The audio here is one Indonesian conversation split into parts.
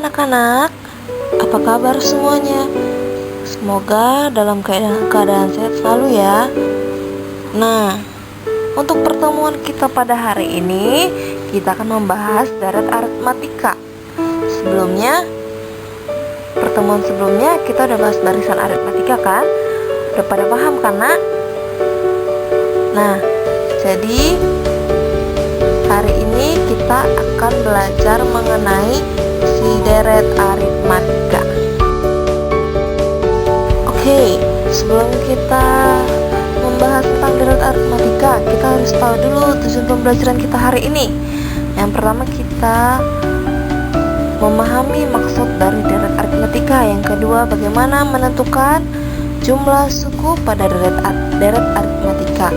anak-anak, apa kabar semuanya? Semoga dalam keadaan sehat selalu ya. Nah, untuk pertemuan kita pada hari ini, kita akan membahas deret aritmatika. Pertemuan sebelumnya kita udah bahas barisan aritmatika kan? Udah pada paham kan, Nak? Nah, jadi hari ini kita akan belajar mengenai si deret aritmatika. Oke, sebelum kita membahas tentang deret aritmatika, kita harus tahu dulu tujuan pembelajaran kita hari ini. Yang pertama, kita memahami maksud dari deret aritmatika. Yang kedua, bagaimana menentukan jumlah suku pada deret aritmatika.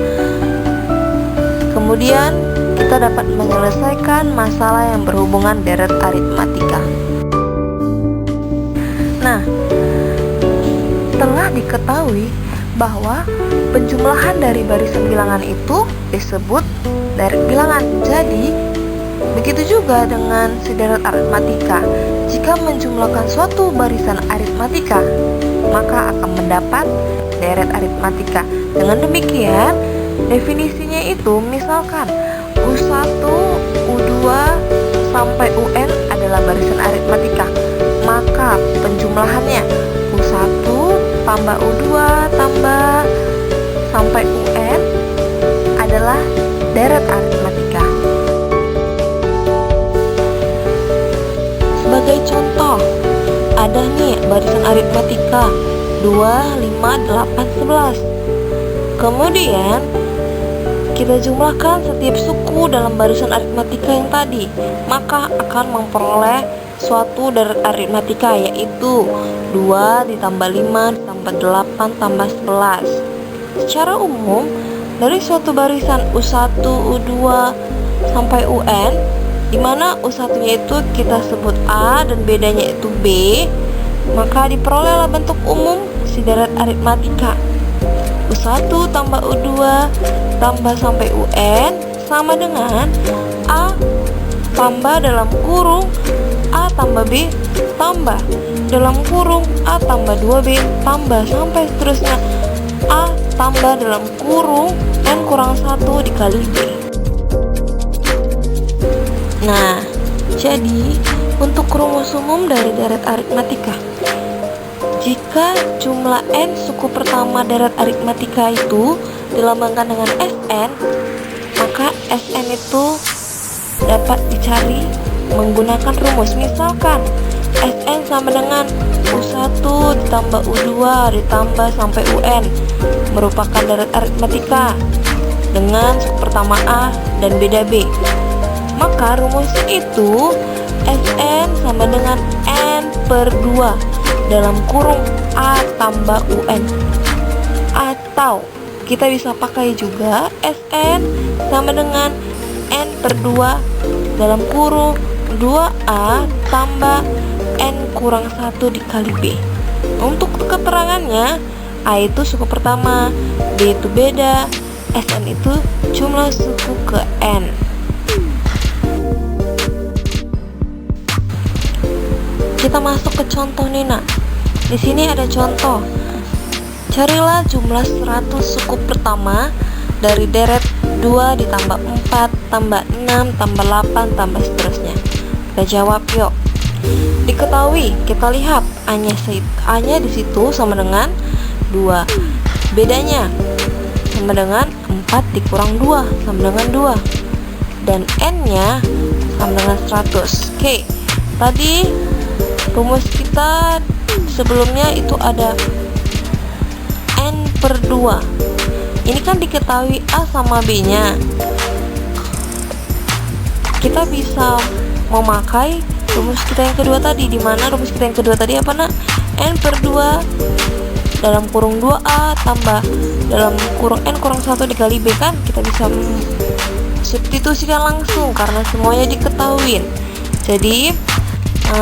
Kemudian kita dapat menyelesaikan masalah yang berhubungan deret aritmatika. Nah, telah diketahui bahwa penjumlahan dari barisan bilangan itu disebut deret bilangan. Jadi, begitu juga dengan si deret aritmatika. Jika menjumlahkan suatu barisan aritmatika, maka akan mendapat deret aritmatika. Dengan demikian, definisinya itu misalkan U1, U2 sampai UN adalah barisan aritmatika, maka penjumlahannya U1 tambah U2 tambah sampai UN adalah deret aritmatika. Sebagai contoh, ada nih barisan aritmatika 2, 5, 8, 11. Kemudian kita jumlahkan setiap suku dalam barisan aritmatika yang tadi, maka akan memperoleh suatu deret aritmatika, yaitu 2 ditambah 5 ditambah 8 tambah 11. Secara umum, dari suatu barisan U1, U2 sampai UN, di mana U1-nya itu kita sebut A dan bedanya itu B, maka diperolehlah bentuk umum si deret aritmatika. U1 tambah U2 tambah sampai UN sama dengan A tambah dalam kurung A tambah B tambah dalam kurung A tambah 2B tambah sampai seterusnya A tambah dalam kurung N kurang 1 dikali B. Nah, jadi untuk rumus umum dari deret aritmatika, jika jumlah N suku pertama deret aritmatika itu dilambangkan dengan Sn, maka Sn itu dapat dicari menggunakan rumus. Misalkan Sn sama dengan U1 ditambah U2 ditambah sampai UN merupakan deret aritmatika dengan suku pertama A dan beda B. Maka rumus itu Sn sama dengan N per 2 dalam kurung A tambah UN. Atau kita bisa pakai juga Sn sama dengan N per 2 dalam kurung 2A tambah N kurang 1 dikali B. Untuk keterangannya, A itu suku pertama, B itu beda, Sn itu jumlah suku ke N. Kita masuk ke contoh nih, Nak. Di sini ada contoh. Carilah jumlah 100 suku pertama dari deret 2 ditambah 4 tambah 6 tambah 8 tambah seterusnya. Kita jawab yuk. Diketahui, kita lihat A-nya di situ sama dengan 2. Bedanya sama dengan 4 dikurang 2 sama dengan 2. Dan N-nya sama dengan 100. Oke. Tadi rumus kita sebelumnya itu ada N per 2. Ini kan diketahui A sama B nya. Kita bisa memakai rumus kita yang kedua tadi. Di mana rumus kita yang kedua tadi apa, Nak? N per 2 dalam kurung 2A tambah dalam kurung N kurang 1 dikali B, kan kita bisa substitusikan langsung karena semuanya diketahui. Jadi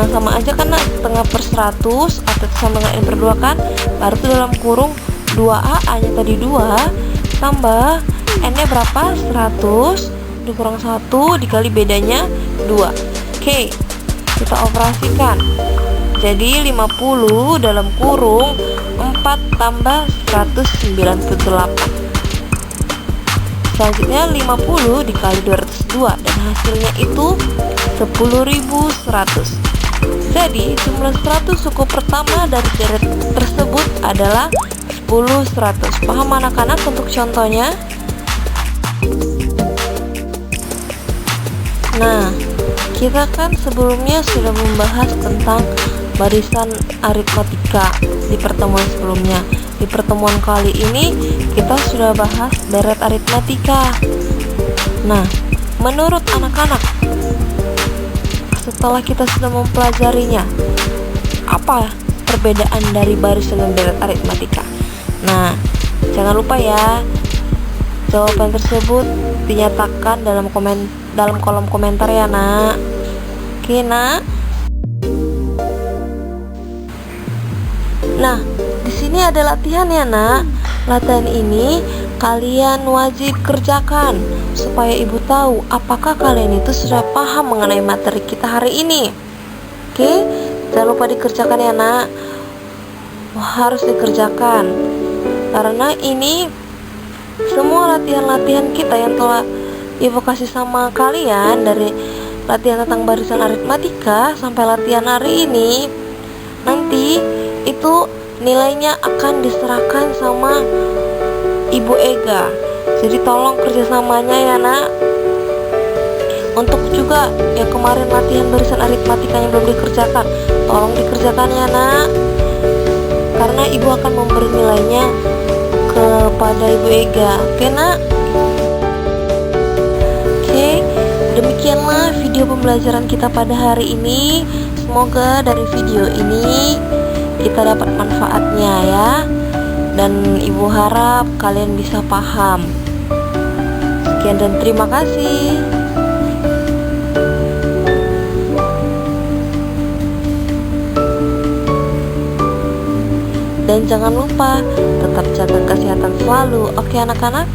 sama aja kan, setengah per 100 atau sama dengan N per 2 kan, baru itu dalam kurung 2A, A nya tadi 2 tambah N nya berapa, 100 dikurang 1 dikali bedanya 2. Oke, kita operasikan. Jadi 50 dalam kurung 4 tambah 198. Selanjutnya 50 dikali 202 dan hasilnya itu 10.100. Jadi jumlah 100 suku pertama dari deret tersebut adalah 10.100. Paham anak-anak untuk contohnya? Nah, kita kan sebelumnya sudah membahas tentang barisan aritmatika di pertemuan sebelumnya. Di pertemuan kali ini kita sudah bahas deret aritmatika. Nah, menurut anak-anak, setelah kita sudah mempelajarinya, apa perbedaan dari barisan dan deret aritmatika? Nah, jangan lupa ya, jawaban tersebut dinyatakan dalam kolom komentar ya, Nak. Oke, Nak. Nah, di sini ada latihan ya, Nak. Latihan ini kalian wajib kerjakan supaya ibu tahu apakah kalian itu sudah paham mengenai materi kita hari ini. Oke, jangan lupa dikerjakan ya, Nak. Harus dikerjakan karena ini semua latihan-latihan kita yang telah ibu kasih sama kalian, dari latihan tentang barisan aritmatika sampai latihan hari ini, nanti itu nilainya akan diserahkan sama Ibu Ega. Jadi tolong kerjasamanya ya, Nak. Untuk juga yang kemarin latihan barisan aritmatika yang belum dikerjakan, tolong dikerjakan ya, Nak, karena ibu akan memberi nilainya kepada Ibu Ega. Oke, Nak? Oke, demikianlah video pembelajaran kita pada hari ini. Semoga dari video ini kita dapat manfaatnya ya, dan ibu harap kalian bisa paham. Sekian dan terima kasih. Dan jangan lupa tetap jaga kesehatan selalu. Oke anak-anak?